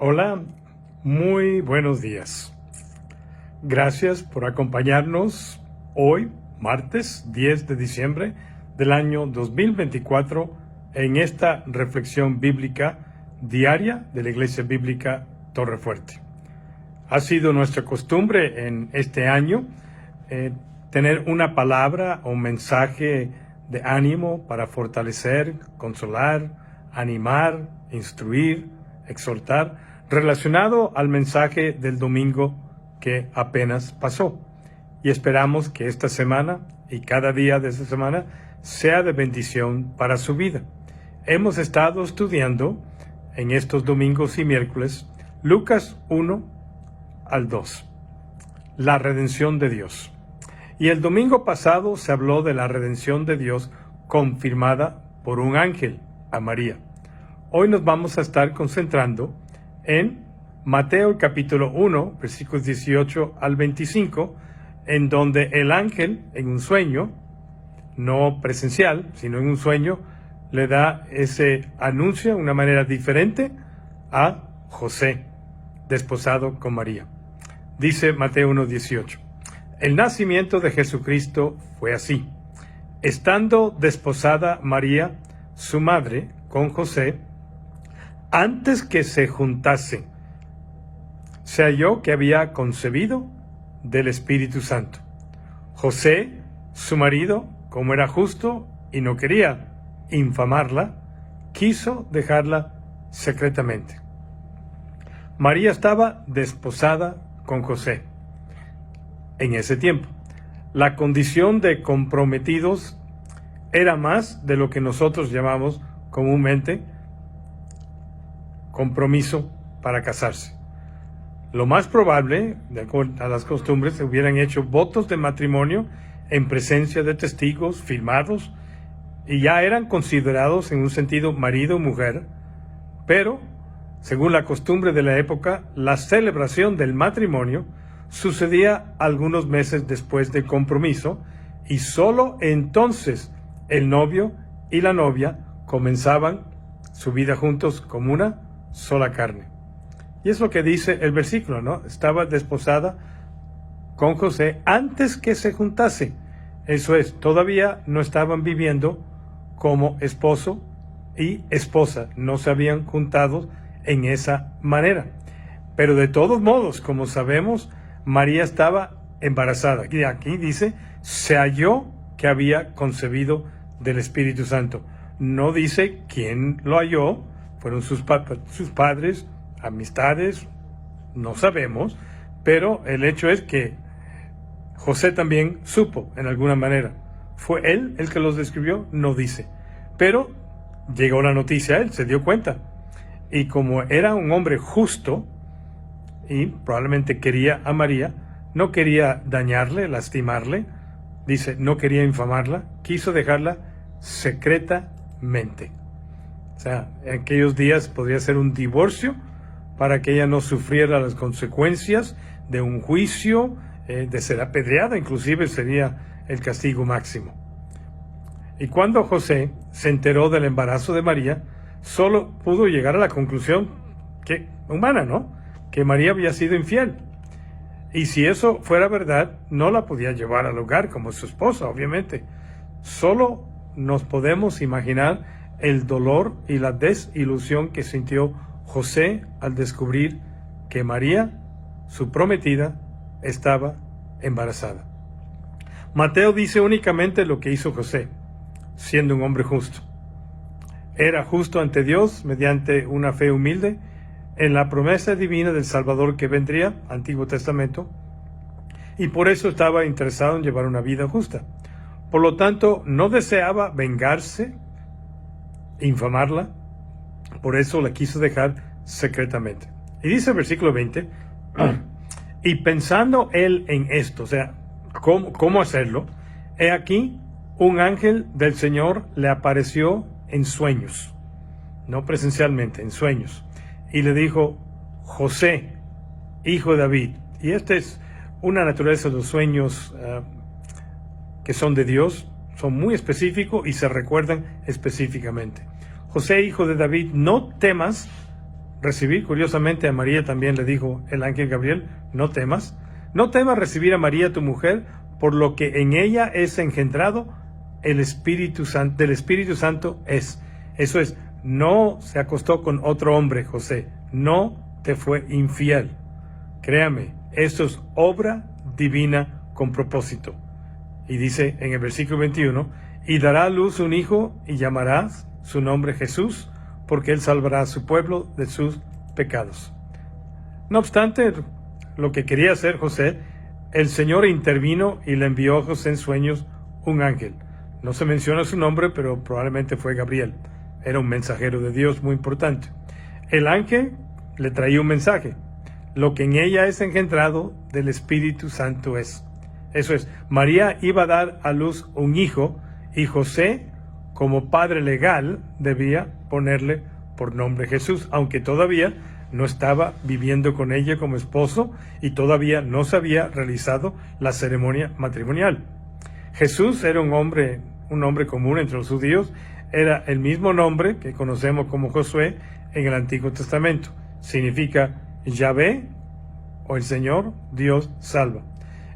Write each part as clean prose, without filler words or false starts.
Hola, muy buenos días. Gracias por acompañarnos hoy, martes 10 de diciembre del año 2024, en esta reflexión bíblica diaria de la Iglesia Bíblica Torrefuerte. Ha sido nuestra costumbre en este año tener una palabra o un mensaje de ánimo para fortalecer, consolar, animar, instruir, exhortar, relacionado al mensaje del domingo que apenas pasó. Y esperamos que esta semana y cada día de esta semana sea de bendición para su vida. Hemos estado estudiando en estos domingos y miércoles Lucas 1 al 2, la redención de Dios. Y el domingo pasado se habló de la redención de Dios confirmada por un ángel a María. Hoy nos vamos a estar concentrando en Mateo capítulo 1, versículos 18 al 25, en donde el ángel, en un sueño, no presencial, sino en un sueño, le da ese anuncio de una manera diferente a José, desposado con María. Dice Mateo 1, 18. El nacimiento de Jesucristo fue así. Estando desposada María, su madre, con José, antes que se juntasen, se halló que había concebido del Espíritu Santo. José, su marido, como era justo y no quería infamarla, quiso dejarla secretamente. María estaba desposada con José. En ese tiempo, la condición de comprometidos era más de lo que nosotros llamamos comúnmente compromiso para casarse. Lo más probable, de acuerdo a las costumbres, se hubieran hecho votos de matrimonio en presencia de testigos firmados y ya eran considerados en un sentido marido o mujer, pero, según la costumbre de la época, la celebración del matrimonio sucedía algunos meses después del compromiso y solo entonces el novio y la novia comenzaban su vida juntos como una sola carne. Y es lo que dice el versículo, ¿no? Estaba desposada con José antes que se juntase. Eso es, todavía no estaban viviendo como esposo y esposa, no se habían juntado en esa manera. Pero de todos modos, como sabemos, María estaba embarazada. Y aquí dice, se halló que había concebido del Espíritu Santo. No dice quién lo halló, fueron sus padres, amistades, no sabemos, pero el hecho es que José también supo en alguna manera. ¿Fue él el que los describió? No dice. Pero llegó la noticia a él, se dio cuenta. Y como era un hombre justo y probablemente quería a María, no quería dañarle, lastimarle, dice, no quería infamarla, quiso dejarla secretamente. O sea, en aquellos días podría ser un divorcio para que ella no sufriera las consecuencias de un juicio, de ser apedreada, inclusive sería el castigo máximo. Y cuando José se enteró del embarazo de María, solo pudo llegar a la conclusión que humana, ¿no? Que María había sido infiel. Y si eso fuera verdad, no la podía llevar al hogar como su esposa, obviamente. Solo nos podemos imaginar el dolor y la desilusión que sintió José al descubrir que María, su prometida, estaba embarazada. Mateo dice únicamente lo que hizo José, siendo un hombre justo. Era justo ante Dios mediante una fe humilde en la promesa divina del Salvador que vendría, Antiguo Testamento, y por eso estaba interesado en llevar una vida justa. Por lo tanto, no deseaba vengarse, infamarla, por eso la quiso dejar secretamente. Y dice el versículo 20, y pensando él en esto, o sea, ¿cómo hacerlo? He aquí, un ángel del Señor le apareció en sueños, no presencialmente, en sueños, y le dijo, José, hijo de David. Y esta es una naturaleza de los sueños que son de Dios, son muy específicos y se recuerdan específicamente. José, hijo de David, no temas recibir curiosamente a María también le dijo el ángel Gabriel, no temas recibir a María tu mujer, por lo que en ella es engendrado el Espíritu Santo, del Espíritu Santo es. Eso es, no se acostó con otro hombre, José, no te fue infiel. Créame, esto es obra divina con propósito. Y dice en el versículo 21, y dará a luz un hijo y llamarás su nombre Jesús, porque él salvará a su pueblo de sus pecados. No obstante, lo que quería hacer José, el Señor intervino y le envió a José en sueños un ángel. No se menciona su nombre, pero probablemente fue Gabriel. Era un mensajero de Dios muy importante. El ángel le traía un mensaje. Lo que en ella es engendrado del Espíritu Santo es. Eso es, María iba a dar a luz un hijo y José, como padre legal, debía ponerle por nombre Jesús, aunque todavía no estaba viviendo con ella como esposo y todavía no se había realizado la ceremonia matrimonial. Jesús era un nombre común entre los judíos, era el mismo nombre que conocemos como Josué en el Antiguo Testamento. Significa Yahvé o el Señor Dios salva.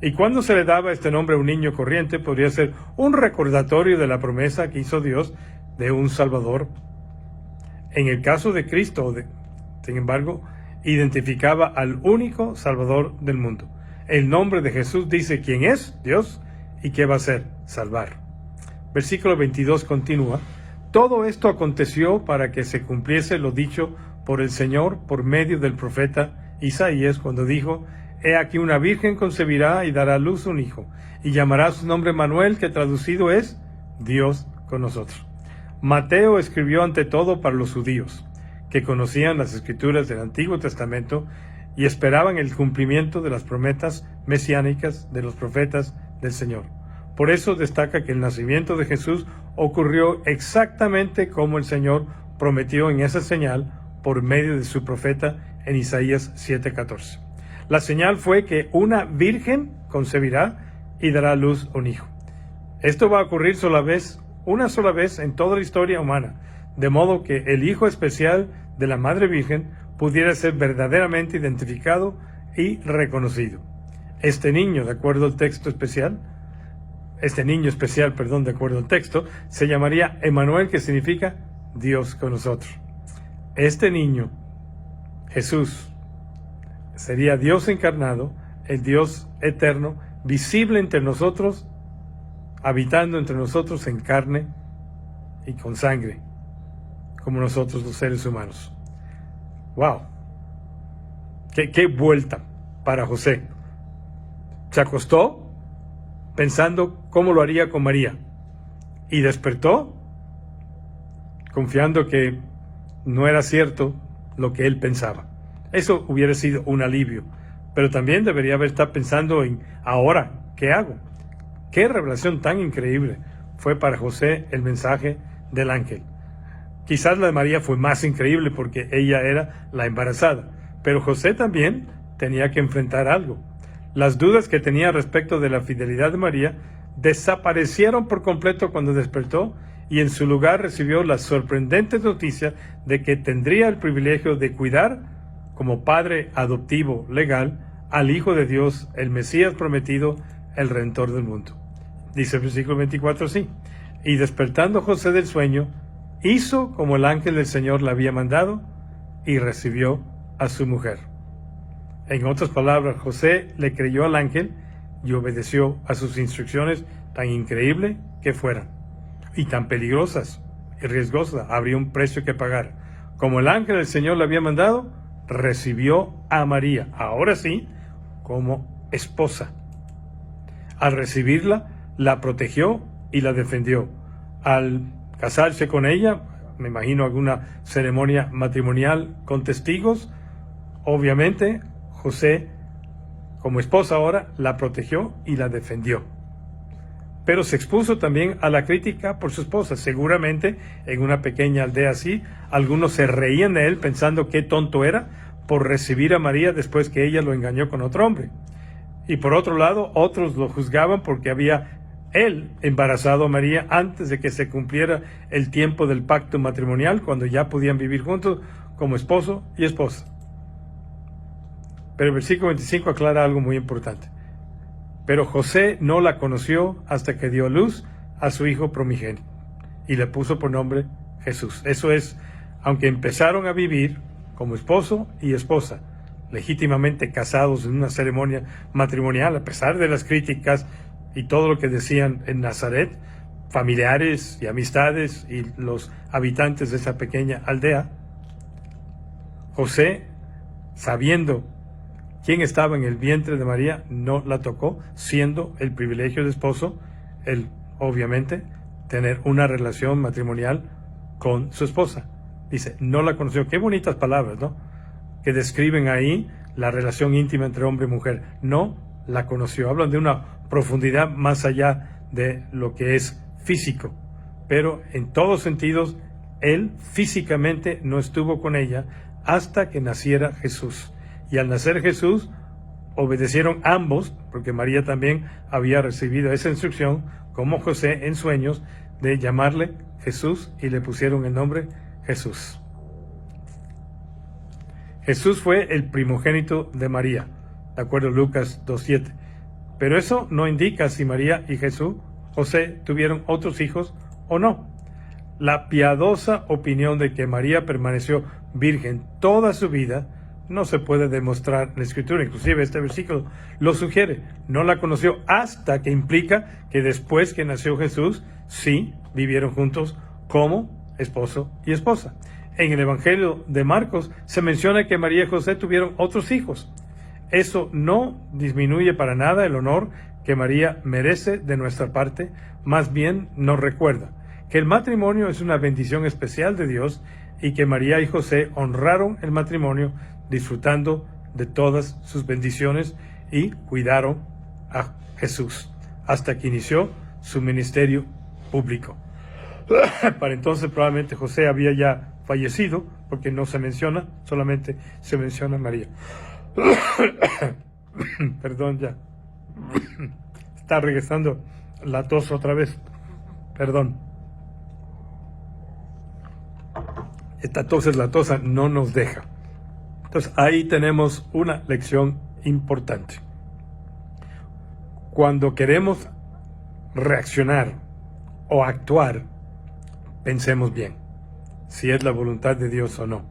Y cuando se le daba este nombre a un niño corriente, podría ser un recordatorio de la promesa que hizo Dios de un Salvador. En el caso de Cristo, sin embargo, identificaba al único Salvador del mundo. El nombre de Jesús dice quién es Dios y qué va a hacer, salvar. Versículo 22 continúa, todo esto aconteció para que se cumpliese lo dicho por el Señor por medio del profeta Isaías, cuando dijo, he aquí una virgen concebirá y dará a luz un hijo, y llamará su nombre Manuel, que traducido es Dios con nosotros. Mateo escribió ante todo para los judíos, que conocían las escrituras del Antiguo Testamento y esperaban el cumplimiento de las promesas mesiánicas de los profetas del Señor. Por eso destaca que el nacimiento de Jesús ocurrió exactamente como el Señor prometió en esa señal por medio de su profeta en Isaías 7:14. La señal fue que una virgen concebirá y dará a luz un hijo. Esto va a ocurrir una sola vez en toda la historia humana, de modo que el hijo especial de la Madre Virgen pudiera ser verdaderamente identificado y reconocido. Este niño, de acuerdo al texto especial, de acuerdo al texto, se llamaría Emmanuel, que significa Dios con nosotros. Este niño, Jesús, sería Dios encarnado, el Dios eterno, visible entre nosotros, habitando entre nosotros en carne y con sangre, como nosotros los seres humanos. ¡Wow! ¡Qué vuelta para José! Se acostó pensando cómo lo haría con María y despertó confiando que no era cierto lo que él pensaba. Eso hubiera sido un alivio, pero también debería haber estado pensando en ahora, ¿qué hago? ¡Qué revelación tan increíble fue para José el mensaje del ángel! Quizás la de María fue más increíble porque ella era la embarazada, pero José también tenía que enfrentar algo. Las dudas que tenía respecto de la fidelidad de María desaparecieron por completo cuando despertó y en su lugar recibió la sorprendente noticia de que tendría el privilegio de cuidar, como padre adoptivo legal, al Hijo de Dios, el Mesías prometido, el Redentor del mundo. Dice el versículo 24 así, y despertando José del sueño, hizo como el ángel del Señor le había mandado y recibió a su mujer. En otras palabras, José le creyó al ángel y obedeció a sus instrucciones, tan increíble que fueran, y tan peligrosas y riesgosas. Habría un precio que pagar. Como el ángel del Señor le había mandado, recibió a María, ahora sí, como esposa. Al recibirla, la protegió y la defendió. Al casarse con ella, me imagino alguna ceremonia matrimonial con testigos, obviamente José, como esposa ahora, la protegió y la defendió. Pero se expuso también a la crítica por su esposa. Seguramente en una pequeña aldea así, algunos se reían de él pensando qué tonto era por recibir a María después que ella lo engañó con otro hombre. Y por otro lado, otros lo juzgaban porque había él embarazado a María antes de que se cumpliera el tiempo del pacto matrimonial, cuando ya podían vivir juntos, como esposo y esposa. Pero el versículo 25 aclara algo muy importante. Pero José no la conoció hasta que dio a luz a su hijo primogénito y le puso por nombre Jesús. Eso es, aunque empezaron a vivir como esposo y esposa, legítimamente casados en una ceremonia matrimonial, a pesar de las críticas y todo lo que decían en Nazaret, familiares y amistades y los habitantes de esa pequeña aldea, José, sabiendo quién estaba en el vientre de María, no la tocó, siendo el privilegio de esposo, él, obviamente, tener una relación matrimonial con su esposa. Dice, no la conoció. Qué bonitas palabras, ¿no? Que describen ahí la relación íntima entre hombre y mujer. No la conoció. Hablan de una profundidad más allá de lo que es físico. Pero en todos sentidos, él físicamente no estuvo con ella hasta que naciera Jesús. Y al nacer Jesús, obedecieron ambos, porque María también había recibido esa instrucción, como José en sueños, de llamarle Jesús, y le pusieron el nombre Jesús. Jesús fue el primogénito de María, de acuerdo a Lucas 2:7. Pero eso no indica si María y José tuvieron otros hijos o no. La piadosa opinión de que María permaneció virgen toda su vida no se puede demostrar en la Escritura. Inclusive este versículo lo sugiere. No la conoció hasta, que implica que después que nació Jesús, sí vivieron juntos como esposo y esposa. En el Evangelio de Marcos se menciona que María y José tuvieron otros hijos. Eso no disminuye para nada el honor que María merece de nuestra parte, más bien nos recuerda que el matrimonio es una bendición especial de Dios y que María y José honraron el matrimonio disfrutando de todas sus bendiciones y cuidaron a Jesús hasta que inició su ministerio público. Para entonces probablemente José había ya fallecido, porque no se menciona, solamente se menciona María. Perdón, ya. Está regresando la tos otra vez. Perdón. Esta tos es la tosa, no nos deja. Entonces ahí tenemos una lección importante. Cuando queremos reaccionar o actuar, pensemos bien si es la voluntad de Dios o no.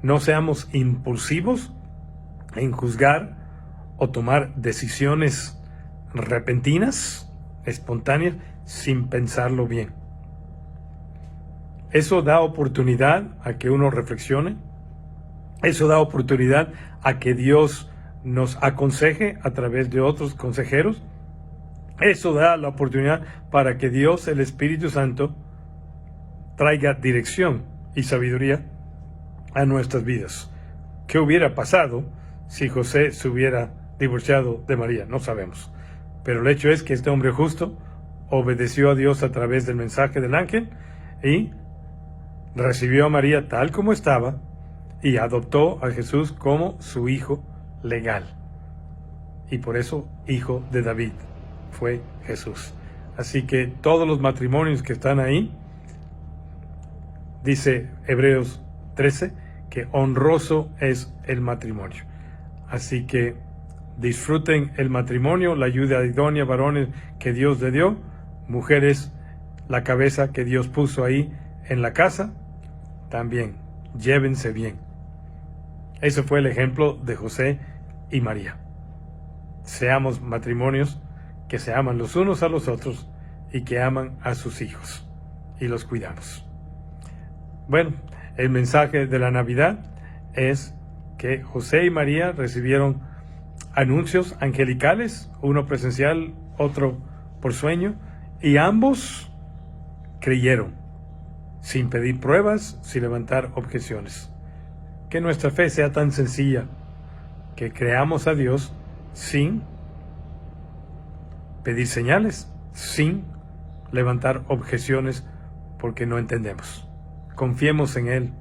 No seamos impulsivos en juzgar o tomar decisiones repentinas, espontáneas, sin pensarlo bien. Eso da oportunidad a que uno reflexione. Eso da oportunidad a que Dios nos aconseje a través de otros consejeros. Eso da la oportunidad para que Dios, el Espíritu Santo, traiga dirección y sabiduría a nuestras vidas. ¿Qué hubiera pasado si José se hubiera divorciado de María? No sabemos. Pero el hecho es que este hombre justo obedeció a Dios a través del mensaje del ángel y recibió a María tal como estaba y adoptó a Jesús como su hijo legal. Y por eso, hijo de David, fue Jesús. Así que todos los matrimonios que están ahí, dice Hebreos 13, que honroso es el matrimonio. Así que disfruten el matrimonio, la ayuda idónea, varones, que Dios le dio, mujeres, la cabeza que Dios puso ahí en la casa, también, llévense bien. Ese fue el ejemplo de José y María. Seamos matrimonios que se aman los unos a los otros y que aman a sus hijos y los cuidamos. Bueno, el mensaje de la Navidad es que José y María recibieron anuncios angelicales, uno presencial, otro por sueño, y ambos creyeron, sin pedir pruebas, sin levantar objeciones. Que nuestra fe sea tan sencilla, que creamos a Dios sin pedir señales, sin levantar objeciones porque no entendemos. Confiemos en Él,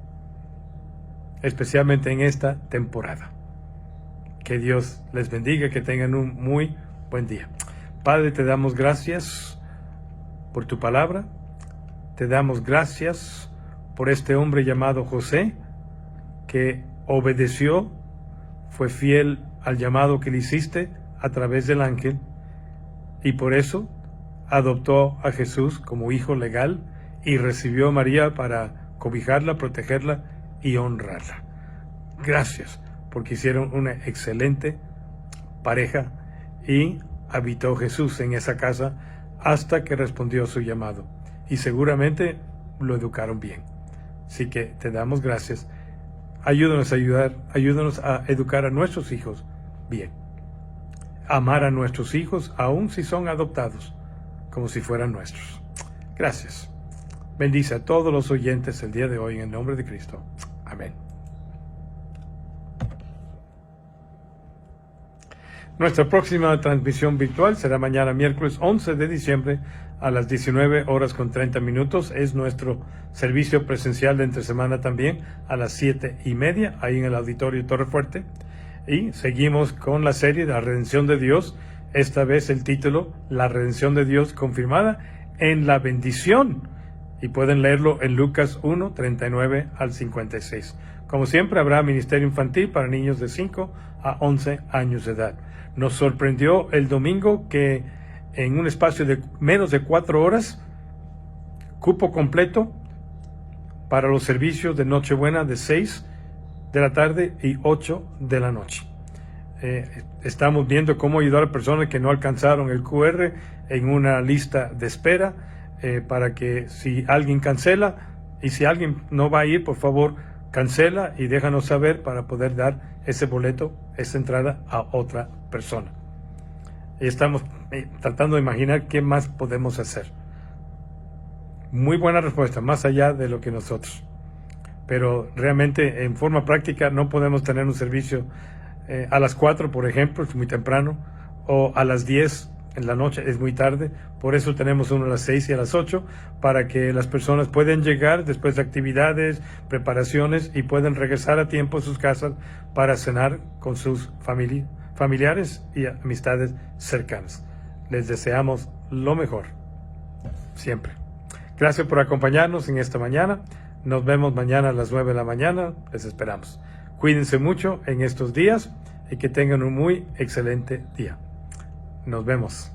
especialmente en esta temporada. Que Dios les bendiga, que tengan un muy buen día. Padre, te damos gracias por tu palabra. Te damos gracias por este hombre llamado José, que obedeció, fue fiel al llamado que le hiciste a través del ángel, y por eso adoptó a Jesús como hijo legal y recibió a María para cobijarla, protegerla y honrarla. Gracias, porque hicieron una excelente pareja y habitó Jesús en esa casa hasta que respondió a su llamado. Y seguramente lo educaron bien. Así que te damos gracias. Ayúdanos a educar a nuestros hijos bien. Amar a nuestros hijos, aun si son adoptados, como si fueran nuestros. Gracias. Bendice a todos los oyentes el día de hoy en el nombre de Cristo. Amén. Nuestra próxima transmisión virtual será mañana miércoles 11 de diciembre a las 19:30. Es nuestro servicio presencial de entre semana también a las 7:30, ahí en el Auditorio Torrefuerte. Y seguimos con la serie de la Redención de Dios. Esta vez el título, La Redención de Dios confirmada en la bendición. Y pueden leerlo en Lucas 1, 39 al 56. Como siempre, habrá ministerio infantil para niños de 5 a 11 años de edad. Nos sorprendió el domingo que en un espacio de menos de 4 horas, cupo completo para los servicios de Nochebuena de 6 de la tarde y 8 de la noche. Estamos viendo cómo ayudar a personas que no alcanzaron el QR en una lista de espera, para que si alguien cancela y si alguien no va a ir, por favor, cancela y déjanos saber para poder dar ese boleto, esa entrada a otra persona. Y estamos tratando de imaginar qué más podemos hacer. Muy buena respuesta, más allá de lo que nosotros. Pero realmente en forma práctica no podemos tener un servicio a las 4, por ejemplo, es muy temprano, o a las 10 en la noche, es muy tarde. Por eso tenemos uno a las 6 y a las 8, para que las personas puedan llegar después de actividades, preparaciones, y pueden regresar a tiempo a sus casas para cenar con sus familiares y amistades cercanas. Les deseamos lo mejor, siempre. Gracias por acompañarnos en esta mañana. Nos vemos mañana a las 9 de la mañana. Les esperamos. Cuídense mucho en estos días y que tengan un muy excelente día. Nos vemos.